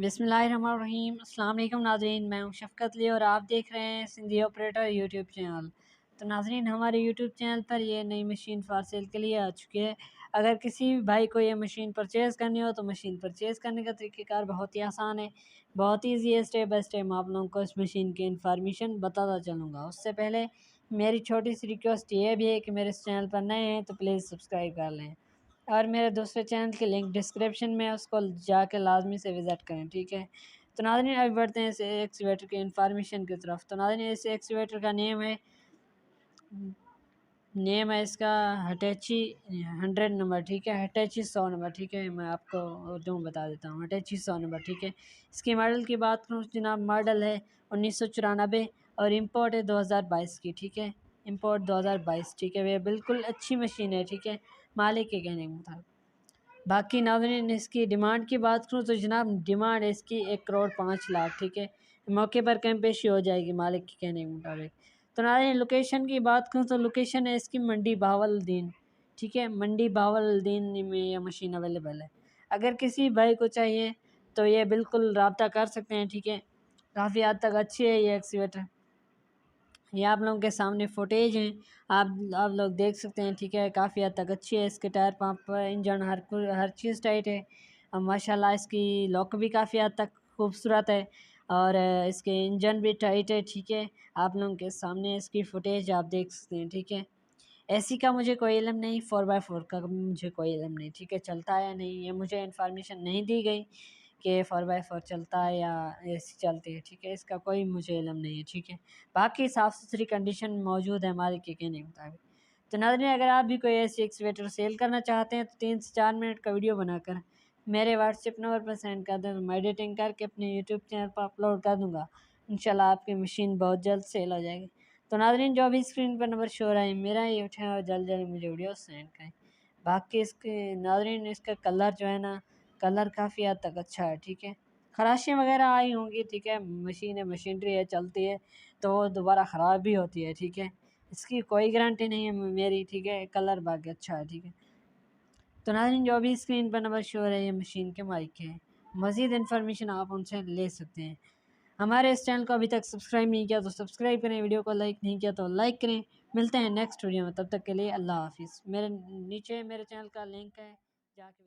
बिस्मिल्लाहिर्रहमानिर्रहीम। अस्सलाम वालेकुम नाज़रीन, मैं हूं शफ़क़त अली और आप देख रहे हैं सिंधी ऑपरेटर यूट्यूब चैनल। तो नाज़रीन, हमारे यूट्यूब चैनल पर ये नई मशीन फॉर सेल के लिए आ चुकी है। अगर किसी भी भाई को ये मशीन परचेज़ करनी हो तो मशीन परचेज़ करने का तरीक़ेकार बहुत ही आसान है, बहुत ईज़ी है। स्टेप बाय स्टेप मैं आप लोगों को इस मशीन की इन्फॉर्मेशन बताता चलूँगा। उससे पहले मेरी छोटी सी रिक्वेस्ट ये भी है कि मेरे इस चैनल पर नए हैं तो प्लीज़ सब्सक्राइब कर लें और मेरे दूसरे चैनल की लिंक डिस्क्रिप्शन में है, उसको जाके लाजमी से विज़िट करें, ठीक है। तो नाज़रीन, अभी बढ़ते हैं इस एक्सीवेटर की इन्फॉर्मेशन की तरफ। तो नाज़रीन, इस एक्सीवेटर का नेम है इसका हिटैची 100 नंबर, ठीक है। हिटैची 100 नंबर, ठीक है। मैं आपको उर्दू में बता देता हूँ, हिटैची 100 नंबर, ठीक है। इसकी मॉडल की बात करूँ जनाब, मॉडल है 1994 और इंपोर्ट है 2022 की, ठीक है। इंपोर्ट 2022, ठीक है। ये बिल्कुल अच्छी मशीन है, ठीक है, मालिक के कहने के मुताबिक। बाकी नाज़रीन, इसकी डिमांड की बात करूँ तो जनाब डिमांड है इसकी 1,05,00,000, ठीक है। मौके पर कम पेशी हो जाएगी मालिक के कहने के मुताबिक। तो नाज़रीन, लोकेशन की बात करूँ तो लोकेशन है इसकी मंडी बहावलदीन, ठीक है। मंडी बहावलदीन में यह मशीन अवेलेबल है। अगर किसी भाई को चाहिए तो ये बिल्कुल रब्ता कर सकते हैं, ठीक है। काफ़ी हद तक अच्छी है ये एक्सीवेटर। ये आप लोगों के सामने फुटेज हैं, आप लोग देख सकते हैं, ठीक है। काफ़ी हद तक अच्छी है। इसके टायर पंप, इंजन, हर चीज़ टाइट है। माशाल्लाह इसकी लुक भी काफ़ी हद तक खूबसूरत है और इसके इंजन भी टाइट है, ठीक है। आप लोगों के सामने इसकी फुटेज आप देख सकते हैं, ठीक है। एसी का मुझे कोई इल्म नहीं, 4x4 का मुझे कोई इल्म नहीं, ठीक है। चलता है या नहीं ये मुझे इन्फॉर्मेशन नहीं दी गई कि 4x4 चलता है या एसी चलती है, ठीक है। इसका कोई मुझे इल्म नहीं है, ठीक है। बाकी साफ़ सुथरी कंडीशन मौजूद है मालिक के कहने के मुताबिक। तो नाज़रीन, अगर आप भी कोई ऐसी एक्सीवेटर सेल करना चाहते हैं तो 3 से 4 मिनट का वीडियो बनाकर मेरे व्हाट्सएप नंबर पर सेंड कर दें, तो मैं एडिटिंग करके अपने यूट्यूब चैनल पर अपलोड कर दूँगा। इंशाल्लाह आपकी मशीन बहुत जल्द सेल हो जाएगी। तो नाज़रीन, जो अभी स्क्रीन पर नंबर शो हो रहा है मेरा, ये उठाएँ और जल्द जल्द मुझे वीडियो सेंड करें। बाकी इसके नाज़रीन, इसका कलर जो है ना, कलर काफ़ी हद तक अच्छा है, ठीक है। खराशियाँ वगैरह आई होंगी, ठीक है। मशीन है, मशीनरी है, चलती है तो दोबारा ख़राब भी होती है, ठीक है। इसकी कोई गारंटी नहीं है मेरी, ठीक है। कलर बाकी अच्छा है, ठीक है। तो नाज़रीन, जो अभी स्क्रीन पर नंबर शो हो रहा है ये मशीन के मालिक हैं। मज़ीद इन्फॉर्मेशन आप उनसे ले सकते हैं। हमारे इस चैनल को अभी तक सब्सक्राइब नहीं किया तो सब्सक्राइब करें, वीडियो को लाइक नहीं किया तो लाइक करें। मिलते हैं नेक्स्ट वीडियो में, तब तक के लिए अल्लाह हाफ़िज़। मेरे नीचे मेरे चैनल का लिंक है, जाके